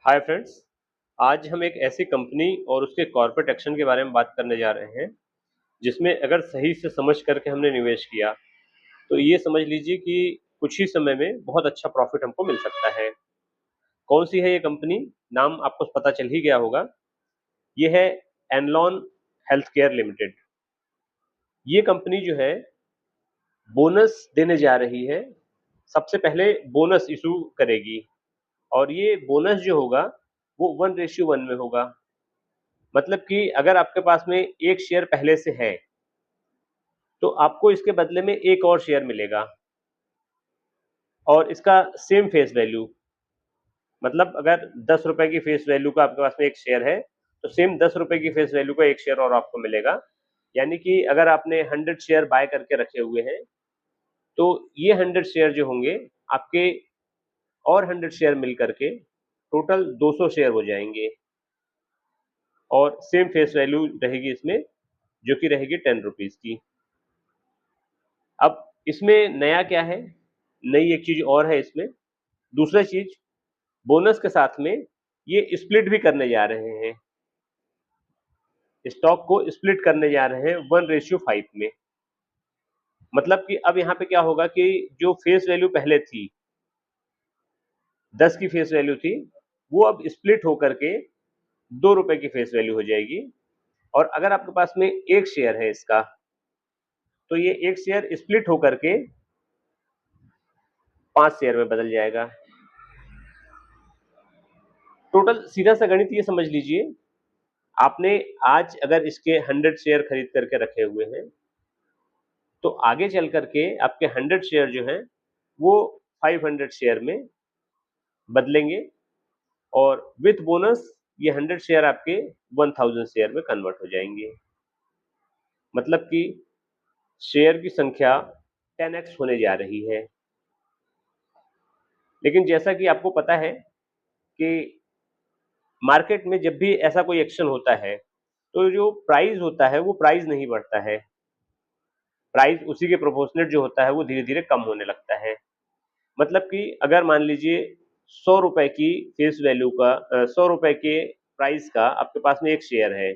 Hi friends. आज हम एक ऐसी कंपनी और उसके कॉर्पोरेट एक्शन के बारे में बात करने जा रहे हैं जिसमें अगर सही से समझ करके हमने निवेश किया तो ये समझ लीजिए कि कुछ ही समय में बहुत अच्छा प्रॉफिट हमको मिल सकता है। कौन सी है ये कंपनी? नाम आपको पता चल ही गया होगा। ये है एनलॉन हेल्थ केयर लिमिटेड। ये कंपनी जो है बोनस देने जा रही है। सबसे पहले बोनस इशू करेगी और ये बोनस जो होगा वो 1:1 में होगा। मतलब कि अगर आपके पास में एक शेयर पहले से है तो आपको इसके बदले में एक और शेयर मिलेगा और इसका सेम फेस वैल्यू। मतलब अगर 10 रुपए की फेस वैल्यू का आपके पास में एक शेयर है तो सेम 10 रुपए की फेस वैल्यू का एक शेयर और आपको मिलेगा। यानी कि अगर आपने 100 शेयर बाय करके रखे हुए हैं तो ये 100 शेयर जो होंगे आपके और 100 शेयर मिल करके टोटल 200 शेयर हो जाएंगे और सेम फेस वैल्यू रहेगी इसमें, जो कि रहेगी 10 रुपीज की। अब इसमें नया क्या है? नई एक चीज और है इसमें। दूसरा चीज, बोनस के साथ में ये स्प्लिट भी करने जा रहे हैं। स्टॉक को स्प्लिट करने जा रहे हैं 1:5 में। मतलब कि अब यहाँ पे क्या होगा कि जो फेस वैल्यू पहले थी, 10 की फेस वैल्यू थी, वो अब स्प्लिट होकर के 2 रुपए की फेस वैल्यू हो जाएगी। और अगर आपके पास में एक शेयर है इसका तो ये एक शेयर स्प्लिट होकर के 5 शेयर में बदल जाएगा। टोटल सीधा सा गणित ये समझ लीजिए, आपने आज अगर इसके 100 शेयर खरीद करके रखे हुए हैं तो आगे चल करके आपके 100 शेयर जो हैं वो 500 शेयर में बदलेंगे और विथ बोनस ये 100 शेयर आपके 1000 शेयर में कन्वर्ट हो जाएंगे। मतलब कि शेयर की संख्या 10x होने जा रही है। लेकिन जैसा कि आपको पता है कि मार्केट में जब भी ऐसा कोई एक्शन होता है तो जो प्राइस होता है वो प्राइस नहीं बढ़ता है। प्राइस उसी के प्रोपोर्शनेट जो होता है वो धीरे धीरे कम होने लगता है। मतलब कि अगर मान लीजिए 100 रुपए की फेस वैल्यू का 100 रुपए के प्राइस का आपके पास में एक शेयर है,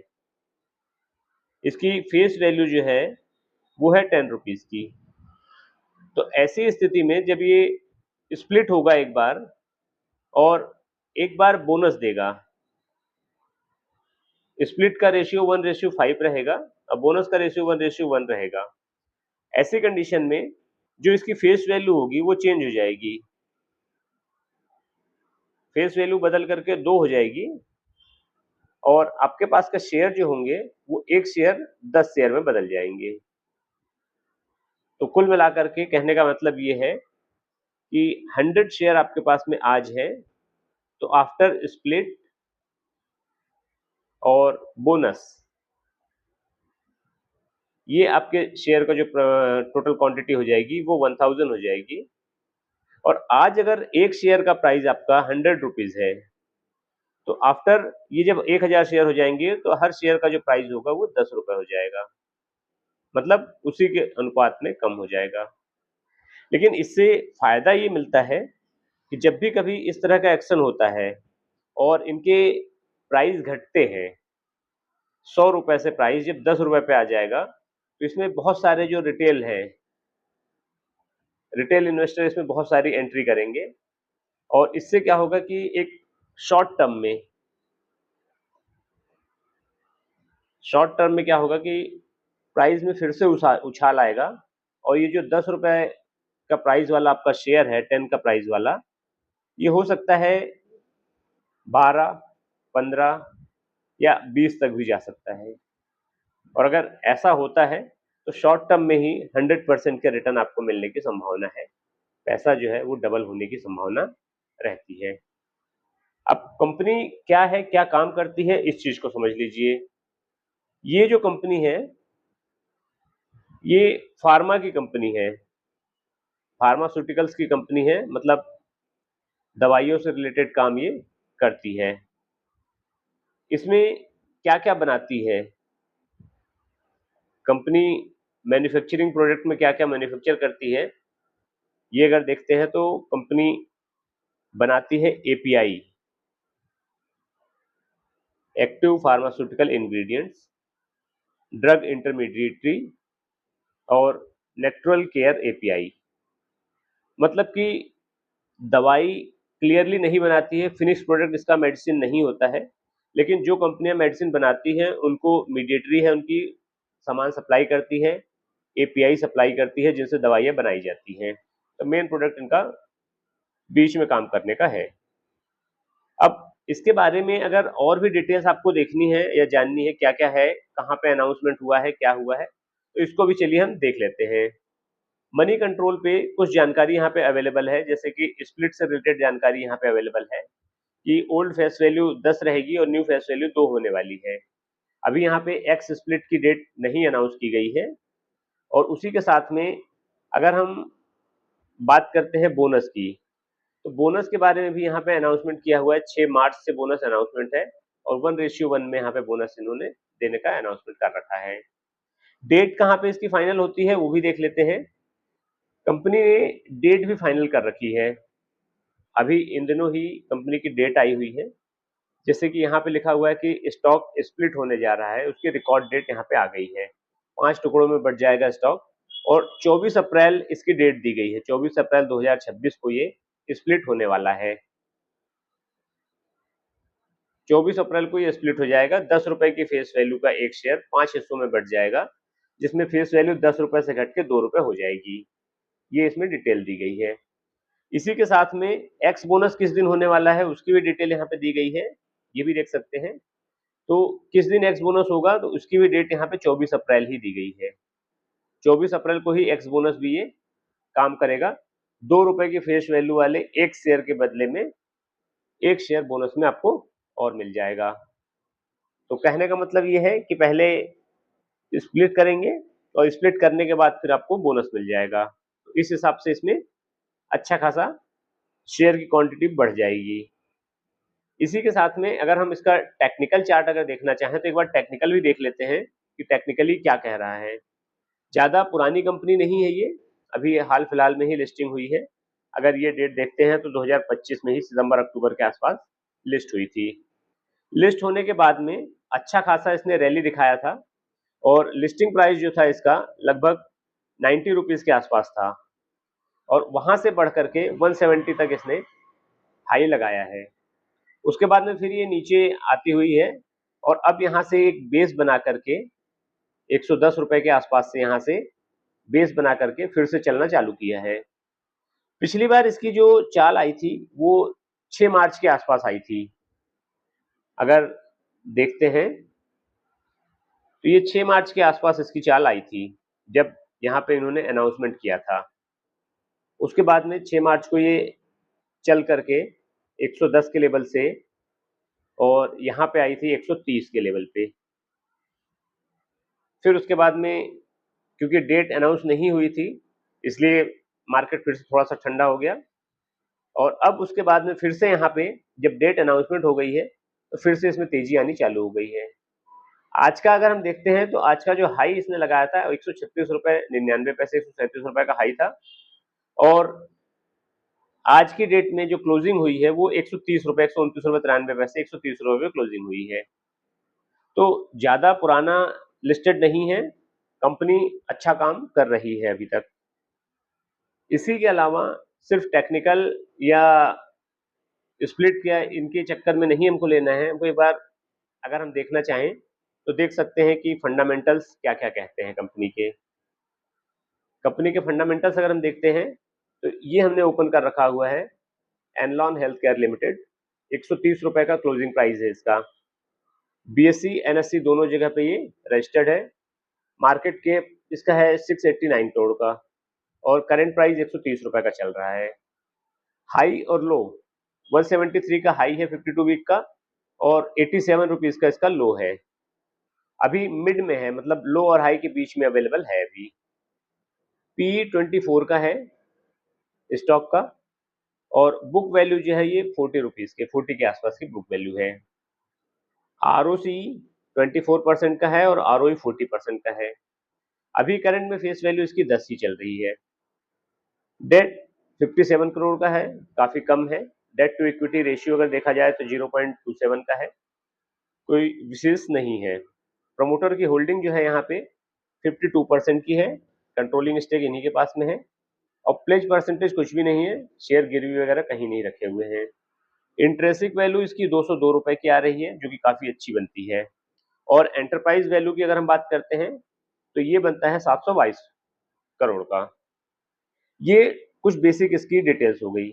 इसकी फेस वैल्यू जो है वो है 10 रुपीज की। तो ऐसी स्थिति में जब ये स्प्लिट होगा एक बार और एक बार बोनस देगा, स्प्लिट का रेशियो 1:5 रहेगा और बोनस का रेशियो 1:1 रहेगा। ऐसी कंडीशन में जो इसकी फेस वैल्यू होगी वो चेंज हो जाएगी। फेस वैल्यू बदल करके 2 हो जाएगी और आपके पास का शेयर जो होंगे वो एक शेयर 10 शेयर में बदल जाएंगे। तो कुल मिलाकर के कहने का मतलब ये है कि 100 शेयर आपके पास में आज है तो आफ्टर स्प्लिट और बोनस ये आपके शेयर का जो टोटल क्वांटिटी हो जाएगी वो 1000 हो जाएगी। और आज अगर एक शेयर का प्राइस आपका 100 रुपीज है तो आफ्टर ये जब 1000 शेयर हो जाएंगे तो हर शेयर का जो प्राइस होगा वो 10 रुपए हो जाएगा। मतलब उसी के अनुपात में कम हो जाएगा। लेकिन इससे फायदा ये मिलता है कि जब भी कभी इस तरह का एक्शन होता है और इनके प्राइस घटते हैं, 100 रुपए से प्राइस जब 10 रुपए पे आ जाएगा तो इसमें बहुत सारे जो रिटेल है, रिटेल इन्वेस्टर इसमें बहुत सारी एंट्री करेंगे और इससे क्या होगा कि एक शॉर्ट टर्म में शॉर्ट टर्म में क्या होगा कि प्राइस में फिर से उछाल आएगा और ये जो 10 रुपए का प्राइस वाला आपका शेयर है, 10 का प्राइस वाला, ये हो सकता है 12, 15 या 20 तक भी जा सकता है। और अगर ऐसा होता है तो शॉर्ट टर्म में ही 100% के रिटर्न आपको मिलने की संभावना है। पैसा जो है वो डबल होने की संभावना रहती है। अब कंपनी क्या है, क्या काम करती है, इस चीज को समझ लीजिए। ये जो कंपनी है ये फार्मा की कंपनी है, फार्मास्यूटिकल्स की कंपनी है। मतलब दवाइयों से रिलेटेड काम ये करती है। इसमें क्या क्या बनाती है कंपनी? मैन्युफैक्चरिंग प्रोडक्ट में क्या क्या मैन्युफैक्चर करती है ये अगर देखते हैं तो कंपनी बनाती है API. Active pharmaceutical ingredients, drug intermediary और नेचुरल केयर एपीआई। मतलब कि दवाई क्लियरली नहीं बनाती है, फिनिश प्रोडक्ट इसका मेडिसिन नहीं होता है, लेकिन जो कंपनियां मेडिसिन बनाती हैं उनको मीडिएटरी है, उनकी सामान सप्लाई करती है, एपीआई सप्लाई करती है जिनसे दवाइयां बनाई जाती हैं। तो मेन प्रोडक्ट इनका बीच में काम करने का है। अब इसके बारे में अगर और भी डिटेल्स आपको देखनी है या जाननी है क्या क्या है, कहाँ पे अनाउंसमेंट हुआ है, क्या हुआ है, तो इसको भी चलिए हम देख लेते हैं। मनी कंट्रोल पे कुछ जानकारी यहाँ पे अवेलेबल है, जैसे कि स्प्लिट से रिलेटेड जानकारी यहाँ पे अवेलेबल है कि ओल्ड फेस वैल्यू 10 रहेगी और न्यू फेस वैल्यू 2 होने वाली है। अभी यहाँ पे एक्स स्प्लिट की डेट नहीं अनाउंस की गई है। और उसी के साथ में अगर हम बात करते हैं बोनस की, तो बोनस के बारे में भी यहाँ पे अनाउंसमेंट किया हुआ है। 6 मार्च से बोनस अनाउंसमेंट है और 1:1 में यहाँ पे बोनस इन्होंने देने का अनाउंसमेंट कर रखा है। डेट कहाँ पे इसकी फाइनल होती है वो भी देख लेते हैं। कंपनी ने डेट भी फाइनल कर रखी है, अभी इन दिनों ही कंपनी की डेट आई हुई है। जैसे कि यहाँ पे लिखा हुआ है कि स्टॉक स्प्लिट होने जा रहा है, उसकी रिकॉर्ड डेट यहाँ पे आ गई है। 5 टुकड़ों में बट जाएगा स्टॉक और 24 अप्रैल इसकी डेट दी गई है। 24 अप्रैल 2026 को ये स्प्लिट होने वाला है। 24 अप्रैल को ये स्प्लिट हो जाएगा। 10 रुपए की फेस वैल्यू का एक शेयर 5 हिस्सों में बट जाएगा, जिसमें फेस वैल्यू 10 रुपए से घट के 2 रुपए हो जाएगी। ये इसमें डिटेल दी गई है। इसी के साथ में एक्स बोनस किस दिन होने वाला है उसकी भी डिटेल यहाँ पे दी गई है, ये भी देख सकते हैं। तो किस दिन एक्स बोनस होगा तो उसकी भी डेट यहाँ पे 24 अप्रैल ही दी गई है। 24 अप्रैल को ही एक्स बोनस भी ये काम करेगा। 2 रुपए की फेस वैल्यू वाले एक शेयर के बदले में एक शेयर बोनस में आपको और मिल जाएगा। तो कहने का मतलब ये है कि पहले स्प्लिट करेंगे और स्प्लिट करने के बाद फिर आपको बोनस मिल जाएगा। तो इस हिसाब से इसमें अच्छा खासा शेयर की क्वांटिटी बढ़ जाएगी। इसी के साथ में अगर हम इसका टेक्निकल चार्ट अगर देखना चाहें तो एक बार टेक्निकल भी देख लेते हैं कि टेक्निकली क्या कह रहा है। ज़्यादा पुरानी कंपनी नहीं है ये, अभी हाल फिलहाल में ही लिस्टिंग हुई है। अगर ये डेट देखते हैं तो 2025 में ही सितंबर-अक्टूबर के आसपास लिस्ट हुई थी। लिस्ट होने के बाद में अच्छा खासा इसने रैली दिखाया था और लिस्टिंग प्राइस जो था इसका लगभग 90 रुपीज़ के आसपास था और वहाँ से बढ़ कर के 170 तक इसने हाई लगाया है। उसके बाद में फिर ये नीचे आती हुई है और अब यहाँ से एक बेस बना करके 110 रुपए के आसपास से यहाँ से बेस बना करके फिर से चलना चालू किया है। पिछली बार इसकी जो चाल आई थी वो 6 मार्च के आसपास आई थी। अगर देखते हैं तो ये 6 मार्च के आसपास इसकी चाल आई थी जब यहाँ पे इन्होंने अनाउंसमेंट किया था। उसके बाद में 6 मार्च को ये चल करके 110 के लेवल से और यहाँ पे आई थी 130 के लेवल पे। फिर उसके बाद में क्योंकि डेट अनाउंस नहीं हुई थी इसलिए मार्केट फिर से थोड़ा सा ठंडा हो गया और अब उसके बाद में फिर से यहाँ पे जब डेट अनाउंसमेंट हो गई है तो फिर से इसमें तेजी आनी चालू हो गई है। आज का अगर हम देखते हैं तो आज का जो हाई इसने लगाया था 136 रुपए 99 पैसे 137 रुपए का हाई था और आज की डेट में जो क्लोजिंग हुई है वो 130 रुपए 129 रुपए 93 पैसे 130 रुपए पे क्लोजिंग हुई है। तो ज्यादा पुराना लिस्टेड नहीं है, कंपनी अच्छा काम कर रही है अभी तक। इसी के अलावा सिर्फ टेक्निकल या स्प्लिट या इनके चक्कर में नहीं हमको लेना है, हमको एक बार अगर हम देखना चाहें तो देख सकते हैं कि फंडामेंटल्स क्या क्या कहते हैं कंपनी के। कंपनी के फंडामेंटल्स अगर हम देखते हैं तो ये हमने ओपन कर रखा हुआ है एनलॉन हेल्थ केयर लिमिटेड। 130 रुपए का क्लोजिंग प्राइस है इसका। बीएससी एनएससी दोनों जगह पे ये रजिस्टर्ड है। मार्केट कैप इसका है 689 करोड़ का और करंट प्राइस 130 रुपए का चल रहा है। हाई और लो 173 का हाई है 52 वीक का और 87 रुपीज का इसका लो है। अभी मिड में है, मतलब लो और हाई के बीच में अवेलेबल है अभी। पी 24 का है स्टॉक का और बुक वैल्यू जो है ये 40 रुपीज के 40 के आसपास की बुक वैल्यू है। आरओसी 24% का है और आरओई 40% का है। अभी करंट में फेस वैल्यू इसकी 10 ही चल रही है। डेट 57 करोड़ का है, काफी कम है। डेट टू इक्विटी रेशियो अगर देखा जाए तो 0.27 का है। कोई विशेष नहीं है। प्रमोटर की होल्डिंग जो है यहाँ पे 52% की है, कंट्रोलिंग स्टेक इन्हीं के पास में है और प्लेज परसेंटेज कुछ भी नहीं है, शेयर गिरवी वगैरह कहीं नहीं रखे हुए हैं। इंट्रेंसिक वैल्यू इसकी 202 रुपए की आ रही है, जो कि काफी अच्छी बनती है। और एंटरप्राइज वैल्यू की अगर हम बात करते हैं तो ये बनता है 722 करोड़ का। ये कुछ बेसिक इसकी डिटेल्स हो गई।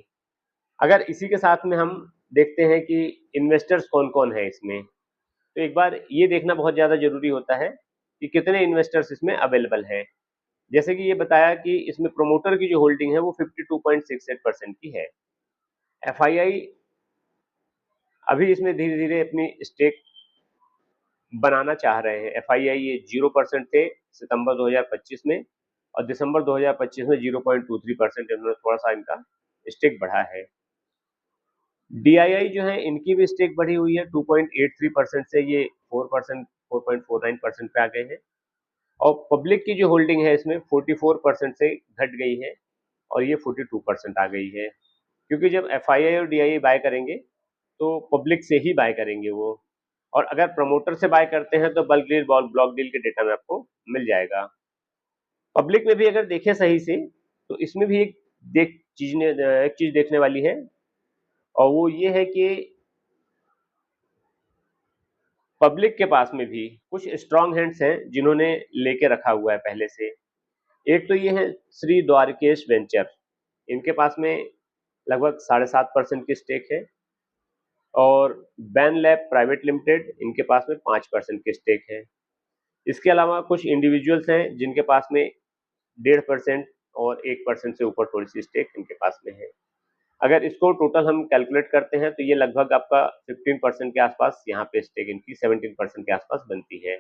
अगर इसी के साथ में हम देखते हैं कि इन्वेस्टर्स कौन कौन है इसमें, तो एक बार ये देखना बहुत ज्यादा जरूरी होता है कि कितने इन्वेस्टर्स इसमें अवेलेबल हैं। जैसे कि ये बताया कि इसमें प्रोमोटर की जो होल्डिंग है वो 52.68% की है। एफआईआई अभी इसमें धीरे धीरे अपनी स्टेक बनाना चाह रहे हैं। एफआईआई ये 0% थे सितंबर 2025 में और दिसंबर 2025 में 0.23% इन्होंने थोड़ा सा इनका स्टेक बढ़ा है। डीआईआई जो है इनकी भी स्टेक बढ़ी हुई है 2.83% से ये 4% 4.49% पे आ गए हैं और पब्लिक की जो होल्डिंग है इसमें 44% से घट गई है और ये 42% आ गई है, क्योंकि जब एफआईआई और डीआईआई बाय करेंगे तो पब्लिक से ही बाय करेंगे वो, और अगर प्रमोटर से बाय करते हैं तो बल्क डील ब्लॉक डील के डेटा में आपको मिल जाएगा। पब्लिक में भी अगर देखें सही से तो इसमें भी एक चीज देखने वाली है और वो ये है कि पब्लिक के पास में भी कुछ स्ट्रांग हैंड्स हैं जिन्होंने लेके रखा हुआ है पहले से। एक तो ये है श्री द्वारकेश वेंचर, इनके पास में लगभग 7.5% की स्टेक है और बैन लैब प्राइवेट लिमिटेड इनके पास में 5% की स्टेक है। इसके अलावा कुछ इंडिविजुअल्स हैं जिनके पास में 1.5% और 1% से ऊपर थोड़ी सी स्टेक इनके पास में है। अगर इसको टोटल हम कैलकुलेट करते हैं तो ये लगभग आपका 15% के आसपास यहाँ पे स्टेक इनकी 17% के आसपास बनती है।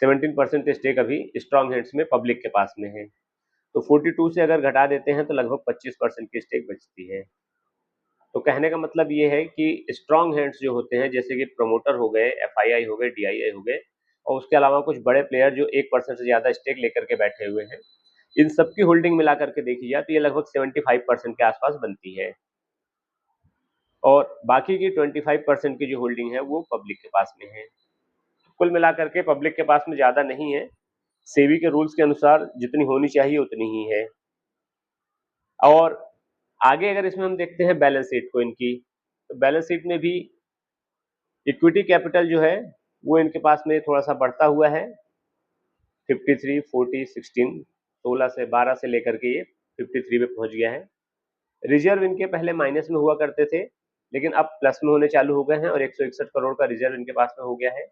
17% स्टेक अभी स्ट्रॉन्ग हैंड्स में पब्लिक के पास में है, तो 42 से अगर घटा देते हैं तो लगभग 25% की स्टेक बचती है। तो कहने का मतलब ये है कि स्ट्रॉन्ग हैंड्स जो होते हैं जैसे कि प्रमोटर हो गए, एफआईआई हो गए, डीआईआई हो गए और उसके अलावा कुछ बड़े प्लेयर जो 1% से ज्यादा स्टेक लेकर के बैठे हुए हैं, इन सबकी होल्डिंग मिला करके देखी जाए तो ये लगभग 75% के आसपास बनती है और बाकी की 25% की जो होल्डिंग है वो पब्लिक के पास में है। कुल मिलाकर के पब्लिक के पास में ज्यादा नहीं है, सेबी के रूल्स के अनुसार जितनी होनी चाहिए उतनी ही है। और आगे अगर इसमें हम देखते हैं बैलेंस शीट को इनकी, तो बैलेंस शीट में भी इक्विटी कैपिटल जो है वो इनके पास में थोड़ा सा बढ़ता हुआ है 53, 40, 16, 16 से 12 से लेकर के ये 53 पे पहुंच गया है। रिजर्व इनके पहले माइनस में हुआ करते थे लेकिन अब प्लस में होने चालू हो गए हैं और 161 करोड़ का रिजर्व इनके पास में हो गया है।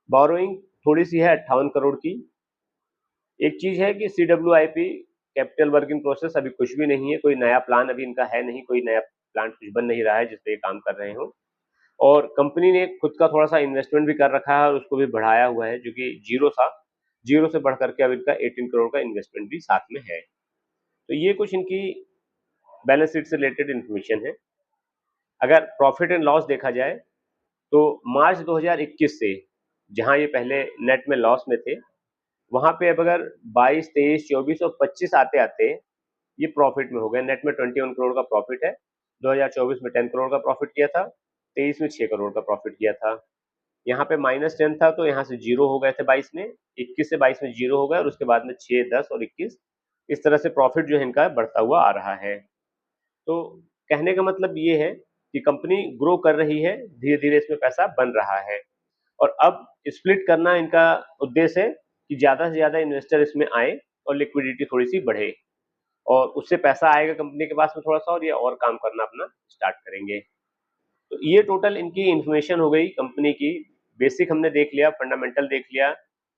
बोरोइंग थोड़ी सी है 58 करोड़ की। एक चीज है कि CWIP कैपिटल वर्किंग प्रोसेस अभी कुछ भी नहीं है, कोई नया प्लान अभी इनका है नहीं, कोई नया प्लान कुछ बन नहीं रहा है जिसपे ये काम कर रहे हो और कंपनी ने खुद का थोड़ा सा इन्वेस्टमेंट भी कर रखा है और उसको भी बढ़ाया हुआ है जो कि जीरो से बढ़ करके अब इनका 18 करोड़ का इन्वेस्टमेंट भी साथ में है। तो ये कुछ इनकी बैलेंस शीट से रिलेटेड इन्फॉर्मेशन है। अगर प्रॉफिट एंड लॉस देखा जाए तो मार्च 2021 से जहां ये पहले नेट में लॉस में थे वहां पे अब अगर 22, 23, 24 और 25 आते आते ये प्रॉफिट में हो गए। नेट में 21 करोड़ का प्रॉफिट है, 2024 में 10 करोड़ का प्रॉफिट किया था, 23 में 6 करोड़ का प्रॉफिट किया था। यहाँ पे -10 था तो यहाँ से जीरो हो गए थे 22 में, 21 से 22 में जीरो हो गए और उसके बाद में 6, 10 और 21 इस तरह से प्रॉफिट जो है इनका बढ़ता हुआ आ रहा है। तो कहने का मतलब ये है कि कंपनी ग्रो कर रही है, धीरे धीरे इसमें पैसा बन रहा है और अब स्प्लिट करना इनका उद्देश्य है कि ज्यादा से ज्यादा इन्वेस्टर इसमें आए और लिक्विडिटी थोड़ी सी बढ़े और उससे पैसा आएगा कंपनी के पास में थोड़ा सा और ये और काम करना अपना स्टार्ट करेंगे। तो ये टोटल इनकी इंफॉर्मेशन हो गई कंपनी की। बेसिक हमने देख लिया, फंडामेंटल देख लिया,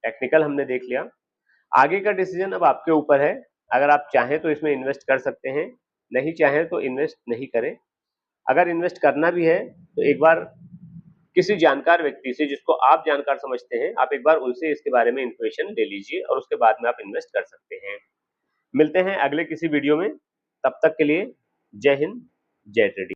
टेक्निकल हमने देख लिया। आगे का डिसीजन अब आपके ऊपर है। अगर आप चाहें तो इसमें इन्वेस्ट कर सकते हैं, नहीं चाहें तो इन्वेस्ट नहीं करें। अगर इन्वेस्ट करना भी है तो एक बार किसी जानकार व्यक्ति से जिसको आप जानकार समझते हैं, आप एक बार उनसे इसके बारे में इंफॉर्मेशन ले लीजिए और उसके बाद में आप इन्वेस्ट कर सकते हैं। मिलते हैं अगले किसी वीडियो में, तब तक के लिए जय हिंद, जय ट्रेडिंग।